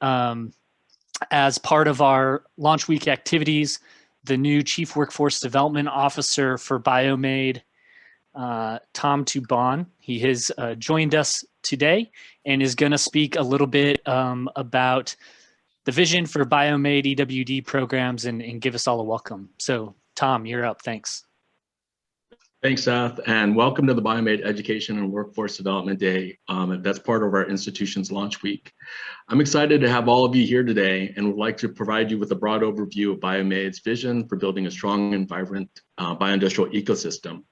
as part of our launch week activities, the new Chief Workforce Development Officer for BioMADE, Tom Tubon. He has joined us today and is going to speak a little bit about the vision for BioMADE EWD programs and give us all a welcome. So Tom, you're up. Thanks. Thanks, Seth, and welcome to the BioMADE Education and Workforce Development Day. That's part of our institution's launch week. I'm excited to have all of you here today and would like to provide you with a broad overview of BioMADE's vision for building a strong and vibrant bioindustrial ecosystem.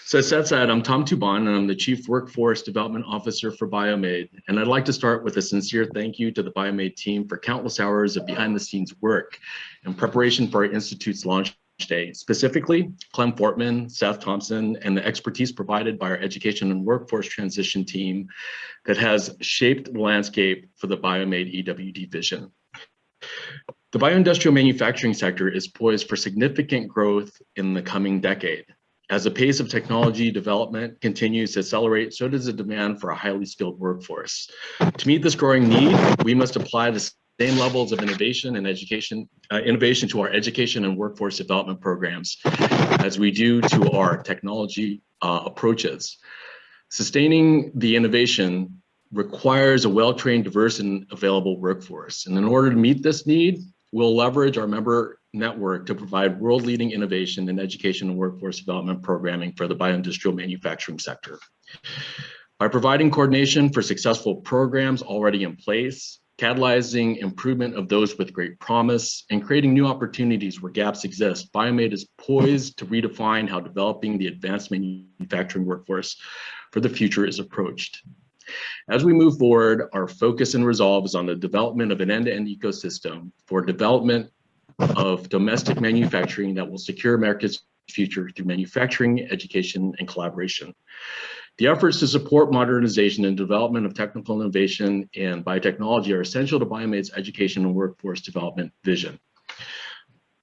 So as Seth said, I'm Tom Tubon, and I'm the Chief Workforce Development Officer for BioMADE. And I'd like to start with a sincere thank you to the BioMADE team for countless hours of behind-the-scenes work in preparation for our institute's launch day, specifically Clem Fortman, Seth Thompson, and the expertise provided by our education and workforce transition team that has shaped the landscape for the BioMADE EWD vision. The bioindustrial manufacturing sector is poised for significant growth in the coming decade. As the pace of technology development continues to accelerate, so does the demand for a highly skilled workforce. To meet this growing need, we must apply the same levels of innovation and innovation to our education and workforce development programs as we do to our technology approaches. Sustaining the innovation requires a well-trained, diverse, and available workforce. And in order to meet this need, we'll leverage our member network to provide world-leading innovation in education and workforce development programming for the bioindustrial manufacturing sector. By providing coordination for successful programs already in place, catalyzing improvement of those with great promise, and creating new opportunities where gaps exist, BioMADE is poised to redefine how developing the advanced manufacturing workforce for the future is approached. As we move forward, our focus and resolve is on the development of an end-to-end ecosystem for development of domestic manufacturing that will secure America's future through manufacturing, education, and collaboration. The efforts to support modernization and development of technical innovation and biotechnology are essential to BioMADE's education and workforce development vision.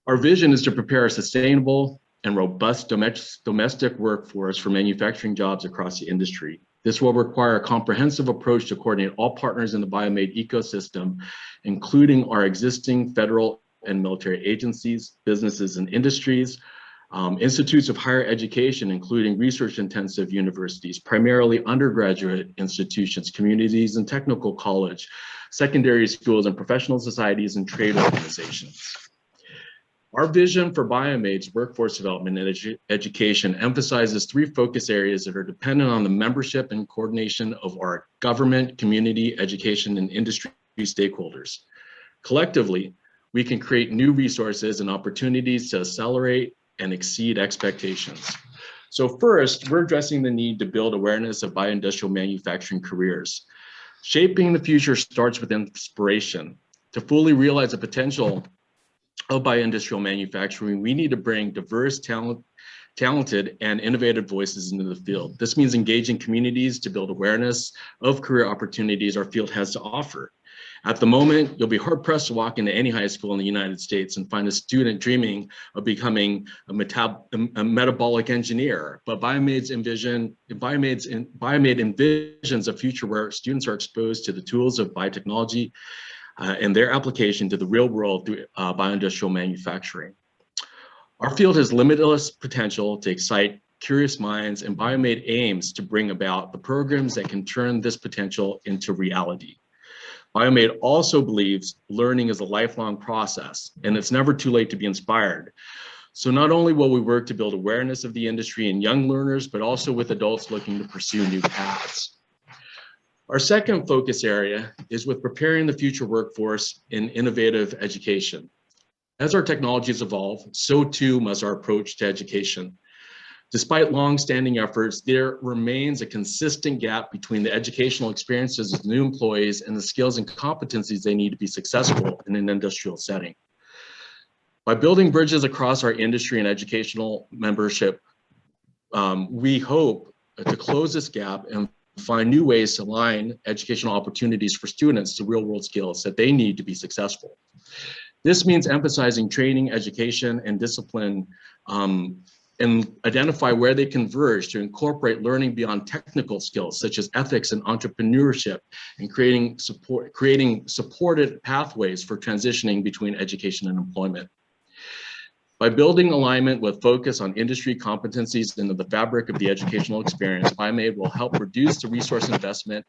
Our vision is to prepare a sustainable and robust domestic workforce for manufacturing jobs across the industry. This will require a comprehensive approach to coordinate all partners in the BioMADE ecosystem, including our existing federal and military agencies, businesses and industries, institutes of higher education, including research-intensive universities, primarily undergraduate institutions, communities and technical college, secondary schools and professional societies and trade organizations. Our vision for BioMADE's workforce development and education emphasizes three focus areas that are dependent on the membership and coordination of our government, community, education, and industry stakeholders. Collectively, we can create new resources and opportunities to accelerate and exceed expectations. So first, we're addressing the need to build awareness of bioindustrial manufacturing careers. Shaping the future starts with inspiration. To fully realize the potential of bioindustrial manufacturing, we need to bring diverse, talented, and innovative voices into the field. This means engaging communities to build awareness of career opportunities our field has to offer. At the moment, you'll be hard-pressed to walk into any high school in the United States and find a student dreaming of becoming a metabolic engineer. But BioMADE envisions a future where students are exposed to the tools of biotechnology and their application to the real world through bioindustrial manufacturing. Our field has limitless potential to excite curious minds, and BioMADE aims to bring about the programs that can turn this potential into reality. BioMADE also believes learning is a lifelong process, and it's never too late to be inspired. So not only will we work to build awareness of the industry in young learners, but also with adults looking to pursue new paths. Our second focus area is with preparing the future workforce in innovative education. As our technologies evolve, so too must our approach to education. Despite long-standing efforts, there remains a consistent gap between the educational experiences of new employees and the skills and competencies they need to be successful in an industrial setting. By building bridges across our industry and educational membership, we hope to close this gap and find new ways to align educational opportunities for students to real-world skills that they need to be successful. This means emphasizing training, education, and discipline and identify where they converge to incorporate learning beyond technical skills such as ethics and entrepreneurship, and creating supported pathways for transitioning between education and employment. By building alignment with focus on industry competencies into the fabric of the educational experience, BioMADE will help reduce the resource investment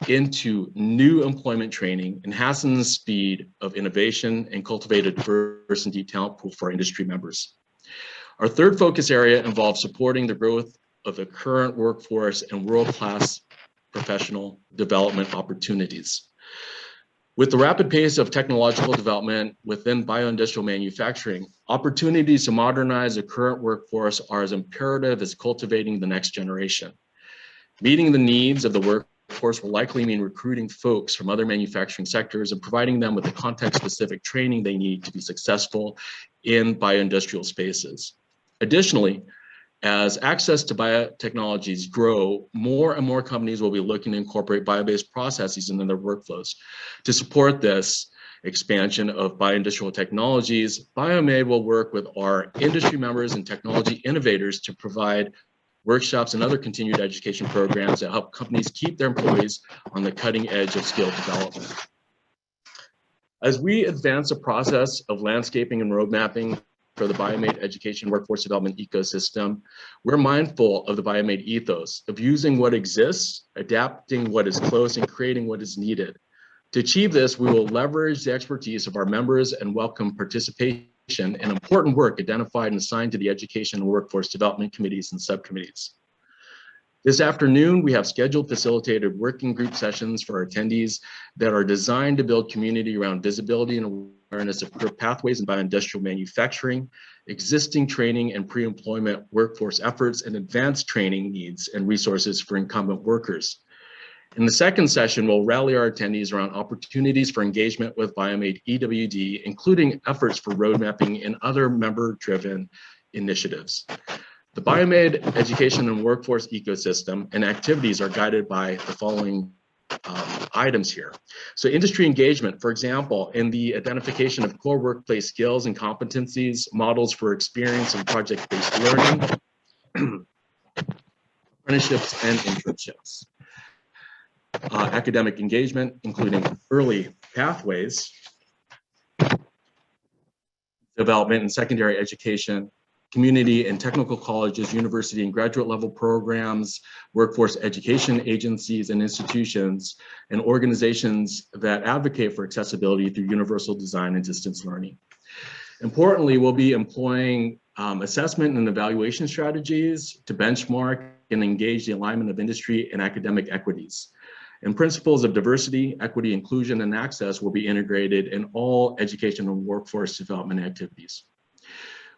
into new employment training, enhancing the speed of innovation, and cultivate a diverse and deep talent pool for our industry members. Our third focus area involves supporting the growth of the current workforce and world-class professional development opportunities. With the rapid pace of technological development within bioindustrial manufacturing, opportunities to modernize the current workforce are as imperative as cultivating the next generation. Meeting the needs of the workforce will likely mean recruiting folks from other manufacturing sectors and providing them with the context-specific training they need to be successful in bioindustrial spaces. Additionally, as access to biotechnologies grow, more and more companies will be looking to incorporate bio-based processes into their workflows. To support this expansion of bioindustrial technologies, BioMADE will work with our industry members and technology innovators to provide workshops and other continued education programs that help companies keep their employees on the cutting edge of skill development. As we advance the process of landscaping and road mapping for the BioMADE education workforce development ecosystem, we're mindful of the BioMADE ethos of using what exists, adapting what is close, and creating what is needed. To achieve this, we will leverage the expertise of our members and welcome participation in important work identified and assigned to the education and workforce development committees and subcommittees. This afternoon, we have scheduled facilitated working group sessions for our attendees that are designed to build community around visibility and awareness of career pathways in bioindustrial manufacturing, existing training and pre-employment workforce efforts, and advanced training needs and resources for incumbent workers. In the second session, we'll rally our attendees around opportunities for engagement with BioMADE EWD, including efforts for road mapping and other member-driven initiatives. The BioMADE education and workforce ecosystem and activities are guided by the following items here. So industry engagement, for example, in the identification of core workplace skills and competencies, models for experience and project-based learning, apprenticeships and internships. Academic engagement, including early pathways, development and secondary education, community and technical colleges, university and graduate level programs, workforce education agencies and institutions, and organizations that advocate for accessibility through universal design and distance learning. Importantly, we'll be employing assessment and evaluation strategies to benchmark and engage the alignment of industry and academic equities. And principles of diversity, equity, inclusion, and access will be integrated in all education and workforce development activities.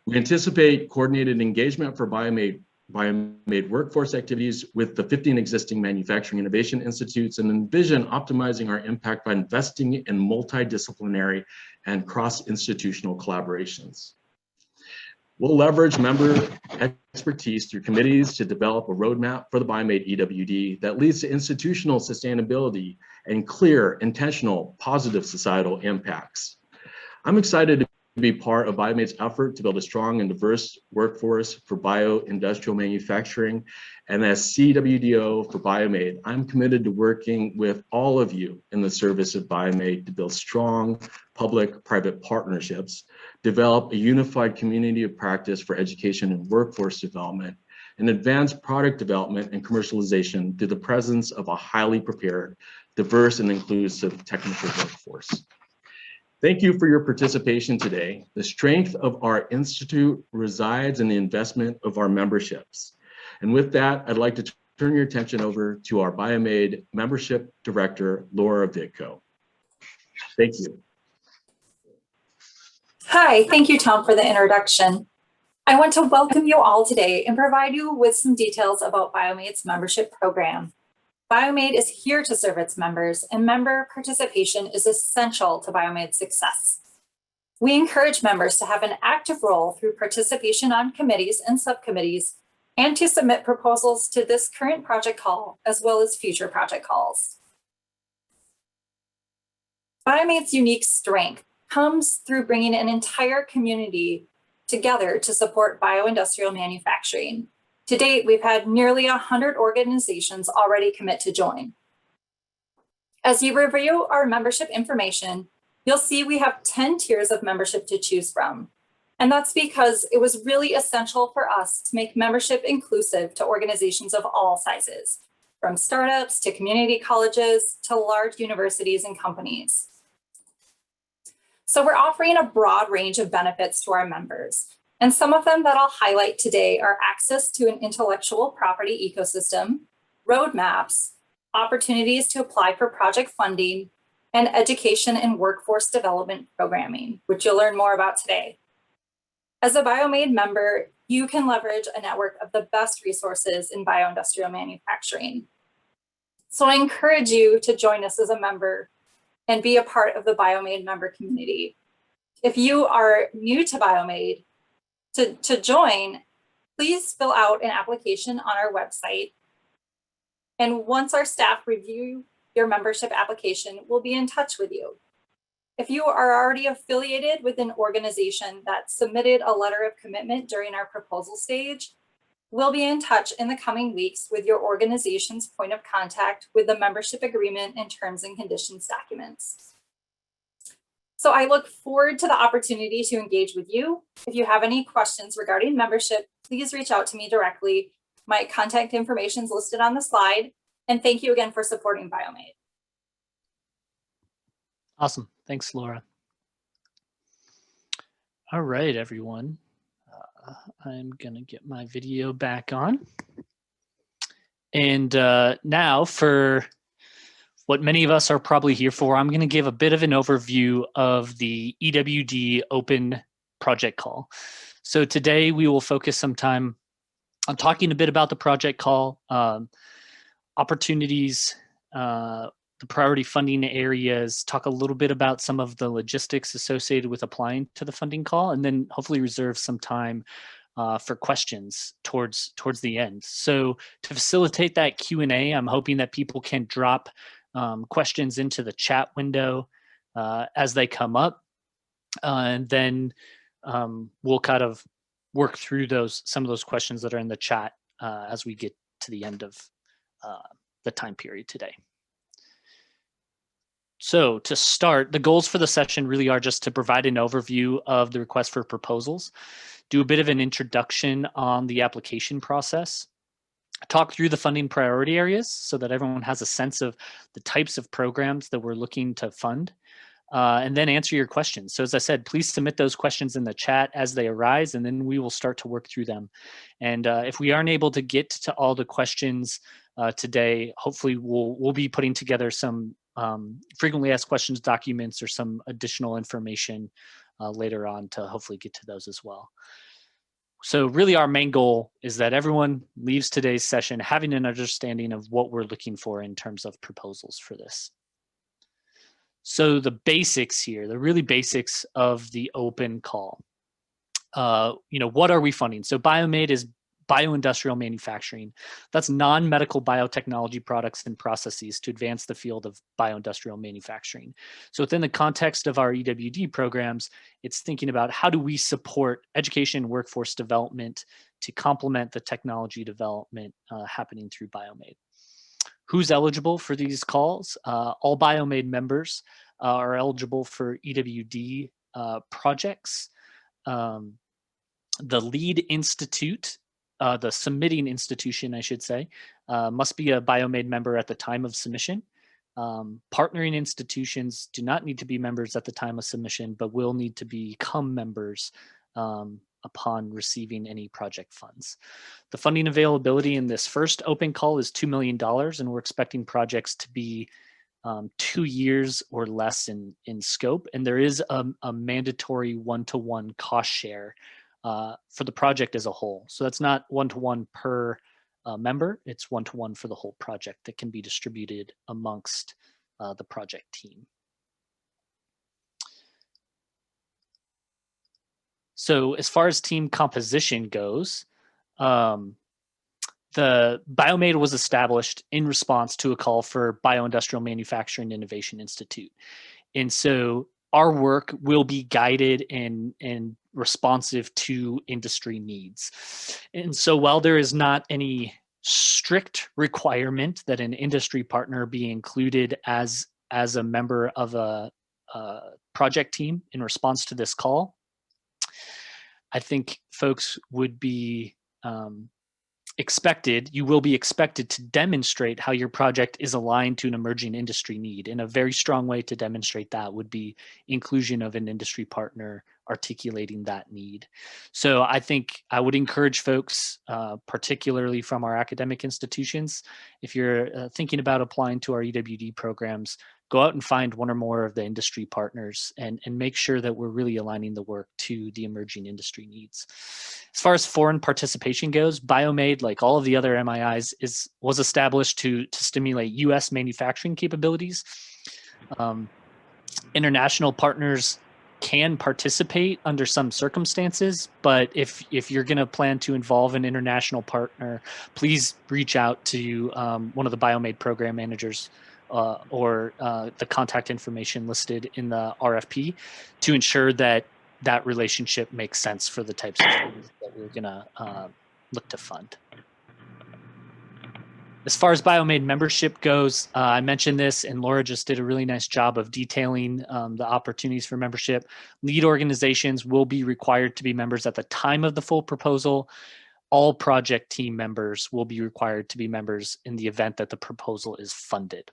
We anticipate coordinated engagement for BioMADE workforce activities with the 15 existing manufacturing innovation institutes and envision optimizing our impact by investing in multidisciplinary and cross-institutional collaborations. We'll leverage member expertise through committees to develop a roadmap for the BioMADE EWD that leads to institutional sustainability and clear, intentional, positive societal impacts. I'm excited to be part of BioMADE's effort to build a strong and diverse workforce for bioindustrial manufacturing. And as CWDO for BioMADE, I'm committed to working with all of you in the service of BioMADE to build strong public-private partnerships, develop a unified community of practice for education and workforce development, and advance product development and commercialization through the presence of a highly prepared, diverse, and inclusive technical workforce. Thank you for your participation today. The strength of our institute resides in the investment of our memberships. And with that, I'd like to turn your attention over to our BioMADE Membership Director, Laura Vitko. Thank you. Hi, thank you, Tom, for the introduction. I want to welcome you all today and provide you with some details about BioMADE's membership program. BioMADE is here to serve its members, and member participation is essential to BioMADE's success. We encourage members to have an active role through participation on committees and subcommittees, and to submit proposals to this current project call, as well as future project calls. BioMADE's unique strength comes through bringing an entire community together to support bioindustrial manufacturing. To date, we've had nearly 100 organizations already commit to join. As you review our membership information, you'll see we have 10 tiers of membership to choose from. And that's because it was really essential for us to make membership inclusive to organizations of all sizes, from startups to community colleges to large universities and companies. So we're offering a broad range of benefits to our members. And some of them that I'll highlight today are access to an intellectual property ecosystem, roadmaps, opportunities to apply for project funding, and education and workforce development programming, which you'll learn more about today. As a BioMADE member, you can leverage a network of the best resources in bioindustrial manufacturing. So I encourage you to join us as a member and be a part of the BioMADE member community. If you are new to BioMADE, to join, please fill out an application on our website. And once our staff review your membership application, we'll be in touch with you. If you are already affiliated with an organization that submitted a letter of commitment during our proposal stage, we'll be in touch in the coming weeks with your organization's point of contact with the membership agreement and terms and conditions documents. So I look forward to the opportunity to engage with you. If you have any questions regarding membership, please reach out to me directly. My contact information is listed on the slide. And thank you again for supporting BioMADE. Awesome. Thanks, Laura. All right, everyone. I'm going to get my video back on. And now for what many of us are probably here for, I'm going to give a bit of an overview of the EWD Open project call. So today we will focus some time on talking a bit about the project call, opportunities, the priority funding areas, talk a little bit about some of the logistics associated with applying to the funding call, and then hopefully reserve some time for questions towards the end. So to facilitate that Q&A, I'm hoping that people can drop questions into the chat window as they come up, and then we'll kind of work through some of those questions that are in the chat as we get to the end of the time period today. So to start, the goals for the session really are just to provide an overview of the request for proposals, do a bit of an introduction on the application process, talk through the funding priority areas so that everyone has a sense of the types of programs that we're looking to fund, and then answer your questions. So as I said, please submit those questions in the chat as they arise, and then we will start to work through them. And if we aren't able to get to all the questions today, hopefully we'll be putting together some frequently asked questions documents or some additional information later on to hopefully get to those as well. So really our main goal is that everyone leaves today's session having an understanding of what we're looking for in terms of proposals for this. So the basics here, the really basics of the open call. What are we funding? So BioMADE is bioindustrial manufacturing. That's non-medical biotechnology products and processes to advance the field of bioindustrial manufacturing. So within the context of our EWD programs, it's thinking about how do we support education and workforce development to complement the technology development happening through BioMADE. Who's eligible for these calls? All BioMADE members are eligible for EWD projects. The lead institute, the submitting institution, I should say, must be a BioMADE member at the time of submission. Partnering institutions do not need to be members at the time of submission, but will need to become members upon receiving any project funds. The funding availability in this first open call is $2 million, and we're expecting projects to be 2 years or less in scope. And there is a mandatory one-to-one cost share for the project as a whole. So that's not one-to-one per member, it's one-to-one for the whole project that can be distributed amongst the project team. So as far as team composition goes, the BioMADE was established in response to a call for Bioindustrial Manufacturing Innovation Institute. And so our work will be guided and responsive to industry needs. And so while there is not any strict requirement that an industry partner be included as a member of a project team in response to this call, I think folks would be you will be expected to demonstrate how your project is aligned to an emerging industry need. And a very strong way to demonstrate that would be inclusion of an industry partner articulating that need. So I think I would encourage folks, particularly from our academic institutions, if you're thinking about applying to our EWD programs, go out and find one or more of the industry partners and make sure that we're really aligning the work to the emerging industry needs. As far as foreign participation goes, BioMADE, like all of the other MIIs, was established to stimulate U.S. manufacturing capabilities. International partners can participate under some circumstances, but if you're going to plan to involve an international partner, please reach out to one of the BioMADE program managers or the contact information listed in the RFP to ensure that that relationship makes sense for the types of things that we're going to look to fund. As far as BioMADE membership goes, I mentioned this, and Laura just did a really nice job of detailing the opportunities for membership. Lead organizations will be required to be members at the time of the full proposal. All project team members will be required to be members in the event that the proposal is funded.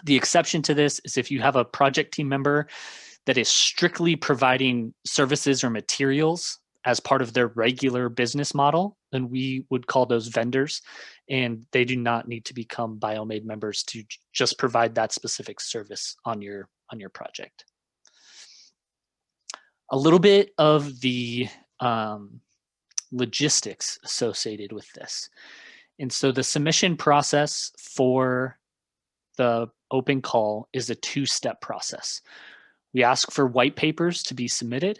The exception to this is if you have a project team member that is strictly providing services or materials as part of their regular business model, then we would call those vendors, and they do not need to become BioMADE members to just provide that specific service on your project. A little bit of the logistics associated with this. And so the submission process for the open call is a two-step process. We ask for white papers to be submitted.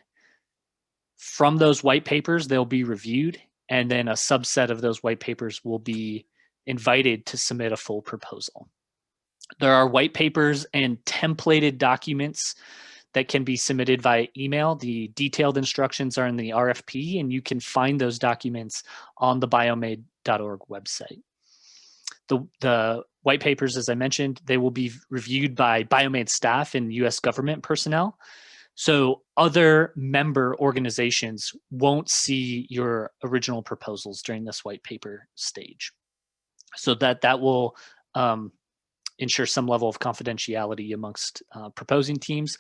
From those white papers, they'll be reviewed, and then a subset of those white papers will be invited to submit a full proposal. There are white papers and templated documents that can be submitted via email. The detailed instructions are in the RFP, and you can find those documents on the biomade.org website. The white papers, as I mentioned, they will be reviewed by BioMADE staff and U.S. government personnel. So other member organizations won't see your original proposals during this white paper stage. So that will ensure some level of confidentiality amongst proposing teams.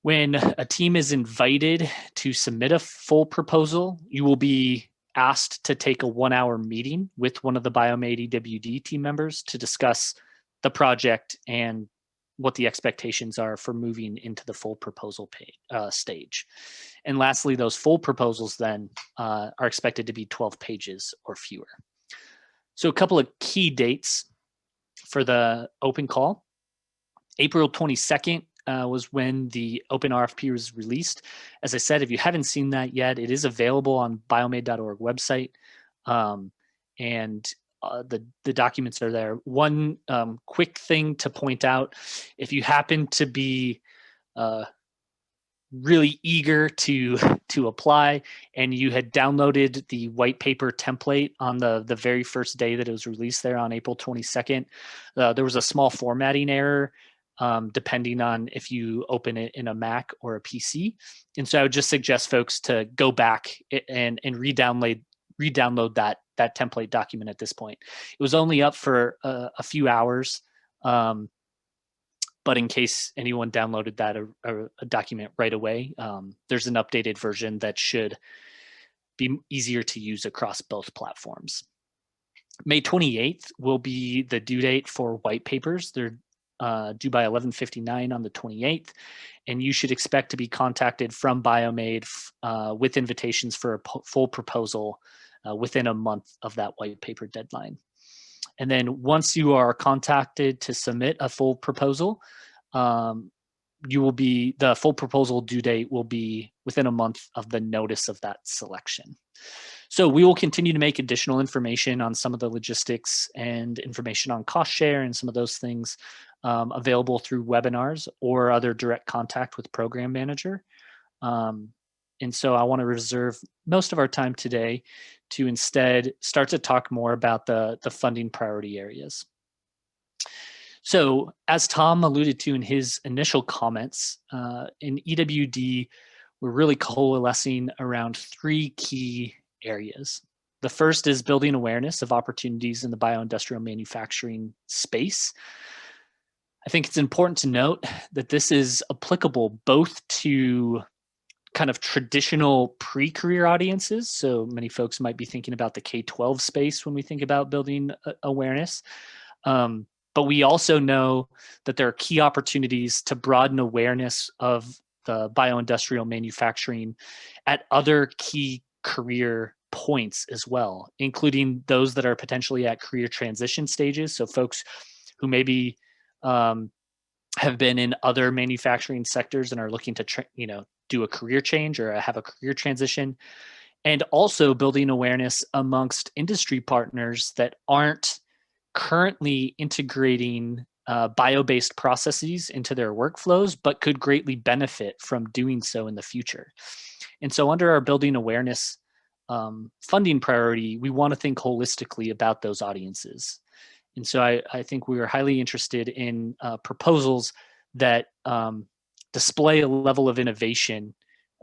When a team is invited to submit a full proposal, you will be asked to take a 1-hour meeting with one of the BioMADE EWD team members to discuss the project and what the expectations are for moving into the full proposal stage. And lastly, those full proposals then are expected to be 12 pages or fewer. So a couple of key dates for the open call. April 22nd was when the open RFP was released. As I said, if you haven't seen that yet, it is available on biomade.org website. The documents are there. One quick thing to point out, if you happen to be really eager to apply and you had downloaded the white paper template on the very first day that it was released there on April 22nd, there was a small formatting error depending on if you open it in a Mac or a PC. And so I would just suggest folks to go back and re-download that template document at this point. It was only up for a few hours, but in case anyone downloaded that a document right away, there's an updated version that should be easier to use across both platforms. May 28th will be the due date for white papers. They're due by 11:59 on the 28th, and you should expect to be contacted from BioMADE with invitations for a full proposal within a month of that white paper deadline. And then once you are contacted to submit a full proposal, the full proposal due date will be within a month of the notice of that selection. So we will continue to make additional information on some of the logistics and information on cost share and some of those things available through webinars or other direct contact with program manager. And so I want to reserve most of our time today to instead start to talk more about the funding priority areas. So as Tom alluded to in his initial comments, in EWD, we're really coalescing around 3 key areas. The first is building awareness of opportunities in the bioindustrial manufacturing space. I think it's important to note that this is applicable both to kind of traditional pre-career audiences. So many folks might be thinking about the K-12 space when we think about building awareness. But we also know that there are key opportunities to broaden awareness of the bioindustrial manufacturing at other key career points as well, including those that are potentially at career transition stages. So folks who maybe have been in other manufacturing sectors and are looking to do a career change or have a career transition, and also building awareness amongst industry partners that aren't currently integrating bio-based processes into their workflows, but could greatly benefit from doing so in the future. And so under our building awareness funding priority, we want to think holistically about those audiences. And so I think we are highly interested in proposals that display a level of innovation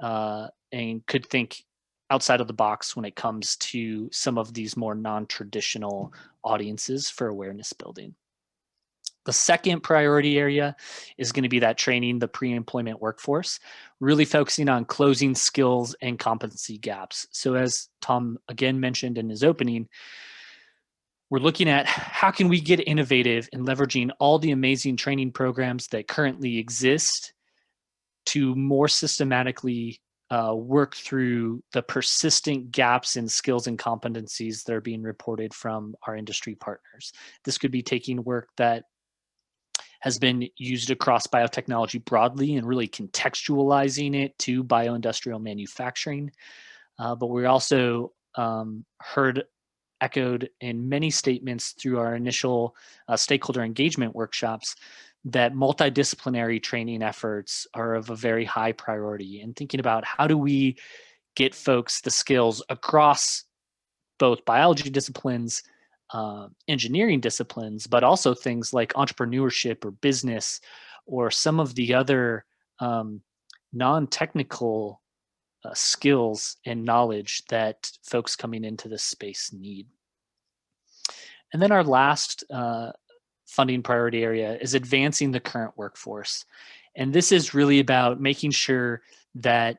and could think outside of the box when it comes to some of these more non-traditional audiences for awareness building. The second priority area is going to be that training the pre-employment workforce, really focusing on closing skills and competency gaps. So as Tom again mentioned in his opening, we're looking at how can we get innovative in leveraging all the amazing training programs that currently exist to more systematically work through the persistent gaps in skills and competencies that are being reported from our industry partners. This could be taking work that has been used across biotechnology broadly and really contextualizing it to bioindustrial manufacturing. But we also heard echoed in many statements through our initial stakeholder engagement workshops that multidisciplinary training efforts are of a very high priority, and thinking about how do we get folks the skills across both biology disciplines, engineering disciplines, but also things like entrepreneurship or business or some of the other non-technical skills and knowledge that folks coming into this space need. And then our last funding priority area is advancing the current workforce. And this is really about making sure that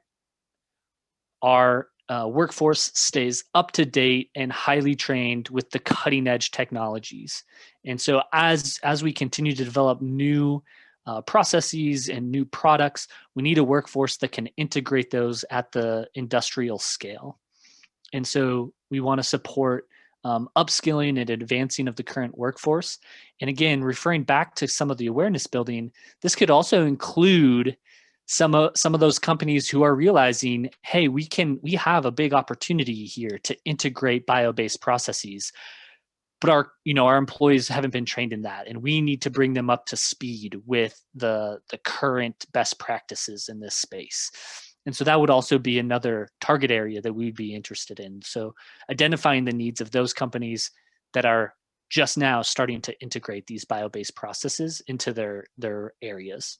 our workforce stays up to date and highly trained with the cutting edge technologies. And so as we continue to develop new processes and new products, we need a workforce that can integrate those at the industrial scale. And so we want to support upskilling and advancing of the current workforce. And again, referring back to some of the awareness building, this could also include some of those companies who are realizing, hey, we have a big opportunity here to integrate bio-based processes, but our employees haven't been trained in that, and we need to bring them up to speed with the current best practices in this space. And so that would also be another target area that we'd be interested in. So identifying the needs of those companies that are just now starting to integrate these bio-based processes into their areas.